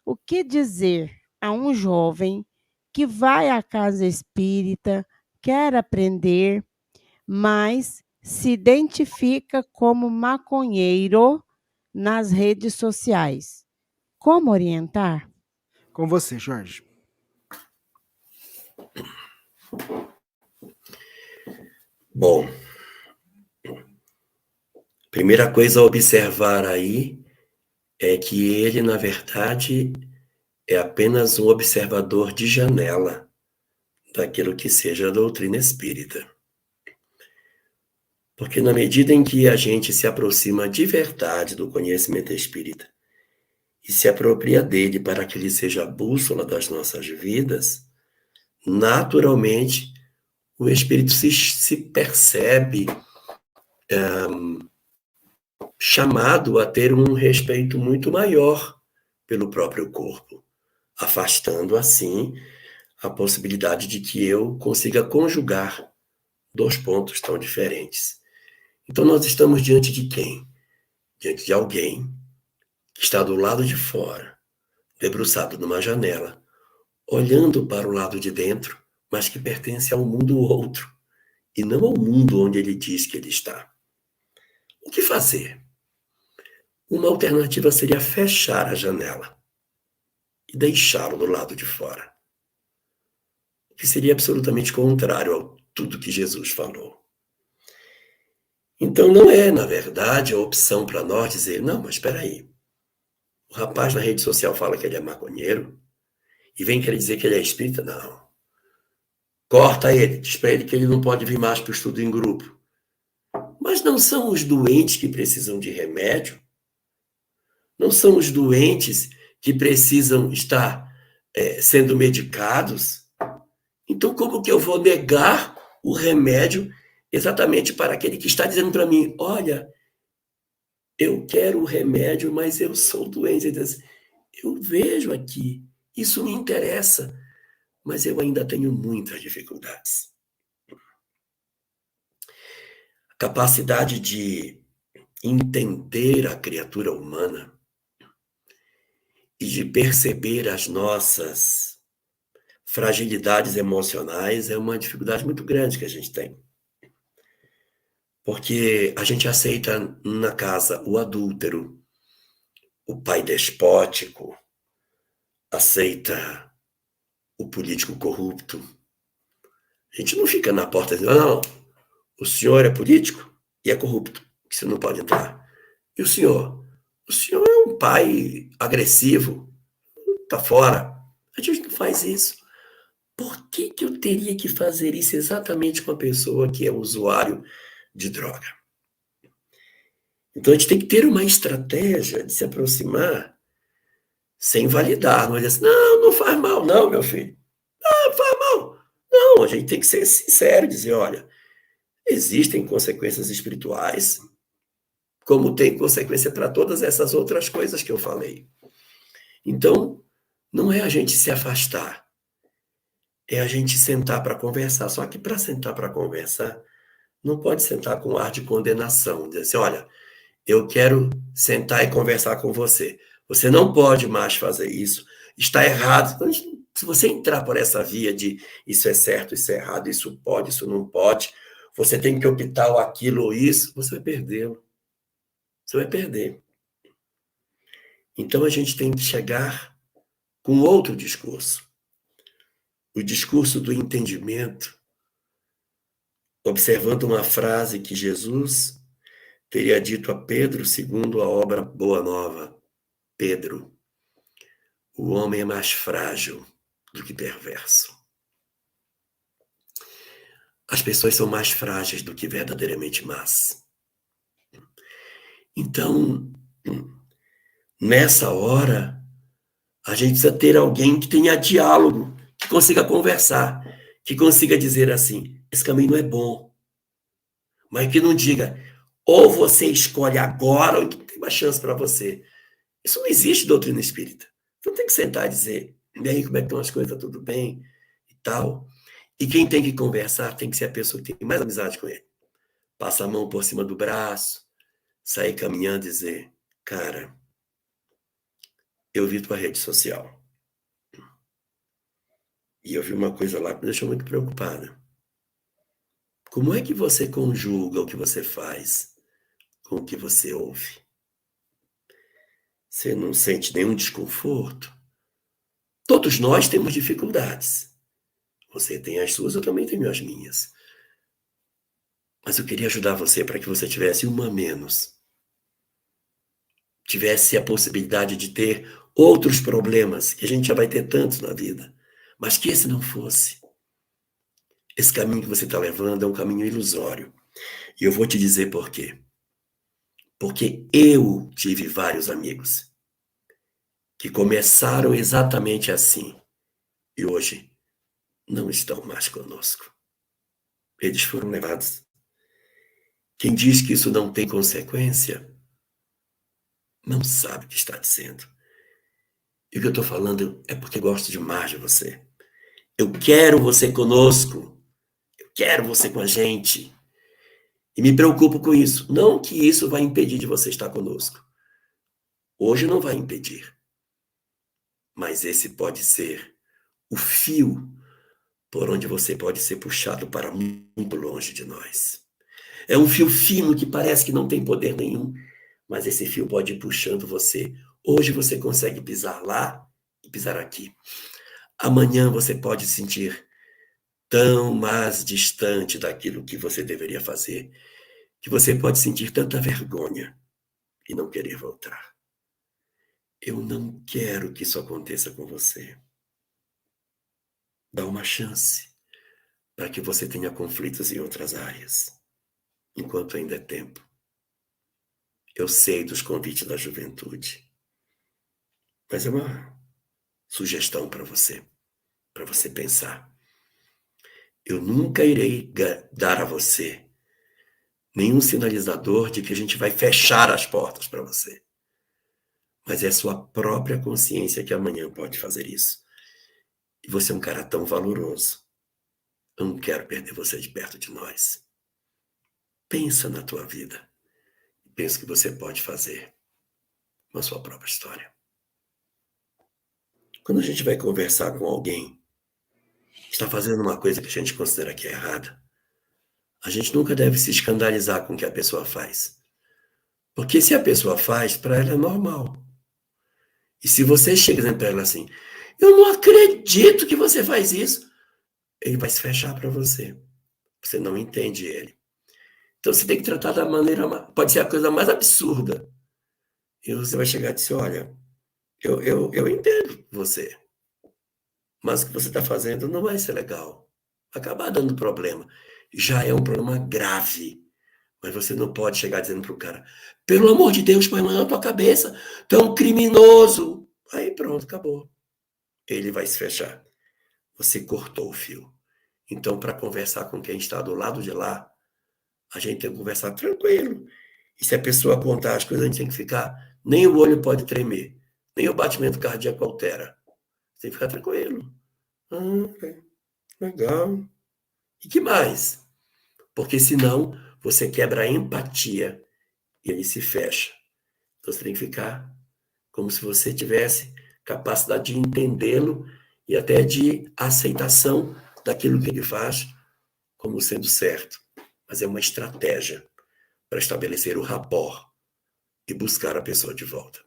O que dizer a um jovem que vai à casa espírita, quer aprender, mas se identifica como maconheiro nas redes sociais? Como orientar? Com você, Jorge. Bom, primeira coisa a observar aí é que ele, na verdade, é apenas um observador de janela daquilo que seja a doutrina espírita. Porque na medida em que a gente se aproxima de verdade do conhecimento espírita e se apropria dele para que ele seja a bússola das nossas vidas, naturalmente o espírito se percebe chamado a ter um respeito muito maior pelo próprio corpo, afastando assim a possibilidade de que eu consiga conjugar dois pontos tão diferentes. Então nós estamos diante de quem? Diante de alguém que está do lado de fora, debruçado numa janela, olhando para o lado de dentro, mas que pertence ao mundo outro, e não ao mundo onde ele diz que ele está. O que fazer? Uma alternativa seria fechar a janela e deixá-lo do lado de fora, o que seria absolutamente contrário a tudo que Jesus falou. Então não é, na verdade, a opção para nós dizer, não, mas espera aí, o rapaz na rede social fala que ele é maconheiro e vem querer dizer que ele é espírita? Não. Corta ele, diz para ele que ele não pode vir mais para o estudo em grupo. Mas não são os doentes que precisam de remédio? Não são os doentes que precisam estar sendo medicados? Então, como que eu vou negar o remédio exatamente para aquele que está dizendo para mim, olha, eu quero o remédio, mas eu sou doente. Eu vejo aqui, isso me interessa, mas eu ainda tenho muitas dificuldades. A capacidade de entender a criatura humana e de perceber as nossas fragilidades emocionais é uma dificuldade muito grande que a gente tem. Porque a gente aceita na casa o adúltero, o pai despótico, aceita o político corrupto. A gente não fica na porta dizendo, não, o senhor é político e é corrupto, que você não pode entrar. E o senhor? O senhor é um pai agressivo, tá fora. A gente não faz isso. Por que eu teria que fazer isso exatamente com a pessoa que é usuário de droga? Então a gente tem que ter uma estratégia de se aproximar sem validar. Não é assim, não, não faz mal, não, meu filho. Não, faz mal. Não, a gente tem que ser sincero e dizer, olha, existem consequências espirituais, como tem consequência para todas essas outras coisas que eu falei. Então, não é a gente se afastar, é a gente sentar para conversar. Só que para sentar para conversar, não pode sentar com ar de condenação, dizer assim, olha, eu quero sentar e conversar com você. Você não pode mais fazer isso, está errado. Então, se você entrar por essa via de isso é certo, isso é errado, isso pode, isso não pode, você tem que optar ou aquilo ou isso, você vai perdê-lo. Você vai perder. Então a gente tem que chegar com outro discurso. O discurso do entendimento, observando uma frase que Jesus teria dito a Pedro, segundo a obra Boa Nova. Pedro, o homem é mais frágil do que perverso. As pessoas são mais frágeis do que verdadeiramente más. Então, nessa hora, a gente precisa ter alguém que tenha diálogo, que consiga conversar, que consiga dizer assim, esse caminho não é bom. Mas que não diga, ou você escolhe agora, ou então tem mais chance para você. Isso não existe doutrina espírita. Então tem que sentar e dizer, e aí, como é que estão as coisas, tá tudo bem e tal. E quem tem que conversar tem que ser a pessoa que tem mais amizade com ele. Passa a mão por cima do braço, sair caminhando e dizer, cara, eu vi tua rede social. E eu vi uma coisa lá que me deixou muito preocupada. Como é que você conjuga o que você faz com o que você ouve? Você não sente nenhum desconforto? Todos nós temos dificuldades. Você tem as suas, eu também tenho as minhas. Mas eu queria ajudar você para que você tivesse uma a menos. Tivesse a possibilidade de ter outros problemas, que a gente já vai ter tantos na vida, mas que esse não fosse. Esse caminho que você está levando é um caminho ilusório. E eu vou te dizer por quê. Porque eu tive vários amigos que começaram exatamente assim e hoje não estão mais conosco. Eles foram levados. Quem diz que isso não tem consequência, não sabe o que está dizendo. E o que eu estou falando é porque gosto demais de você. Eu quero você conosco. Eu quero você com a gente. E me preocupo com isso. Não que isso vai impedir de você estar conosco. Hoje não vai impedir. Mas esse pode ser o fio por onde você pode ser puxado para muito longe de nós. É um fio fino que parece que não tem poder nenhum, mas esse fio pode ir puxando você. Hoje você consegue pisar lá e pisar aqui. Amanhã você pode sentir tão mais distante daquilo que você deveria fazer, que você pode sentir tanta vergonha e não querer voltar. Eu não quero que isso aconteça com você. Dá uma chance para que você tenha conflitos em outras áreas, enquanto ainda é tempo. Eu sei dos convites da juventude, mas é uma sugestão para você pensar. Eu nunca irei dar a você nenhum sinalizador de que a gente vai fechar as portas para você. Mas é sua própria consciência que amanhã pode fazer isso. E você é um cara tão valoroso. Eu não quero perder você de perto de nós. Pensa na tua vida. Pensa o que você pode fazer com a sua própria história. Quando a gente vai conversar com alguém que está fazendo uma coisa que a gente considera que é errada, a gente nunca deve se escandalizar com o que a pessoa faz. Porque se a pessoa faz, para ela é normal. E se você chega dizendo para ela assim, eu não acredito que você faz isso, ele vai se fechar para você. Você não entende ele. Então você tem que tratar da maneira, pode ser a coisa mais absurda. E você vai chegar e dizer, olha, eu entendo você, mas o que você está fazendo não vai ser legal. Vai acabar dando problema. Já é um problema grave. Mas você não pode chegar dizendo para o cara, pelo amor de Deus, põe a mão na tua cabeça, tu é um criminoso. Aí pronto, acabou. Ele vai se fechar. Você cortou o fio. Então, para conversar com quem está do lado de lá, a gente tem que conversar tranquilo. E se a pessoa contar as coisas, a gente tem que ficar, nem o olho pode tremer, nem o batimento cardíaco altera. Você tem que ficar tranquilo. Legal. E que mais? Porque senão você quebra a empatia e ele se fecha. Então você tem que ficar como se você tivesse capacidade de entendê-lo e até de aceitação daquilo que ele faz como sendo certo. Mas é uma estratégia para estabelecer o rapport e buscar a pessoa de volta.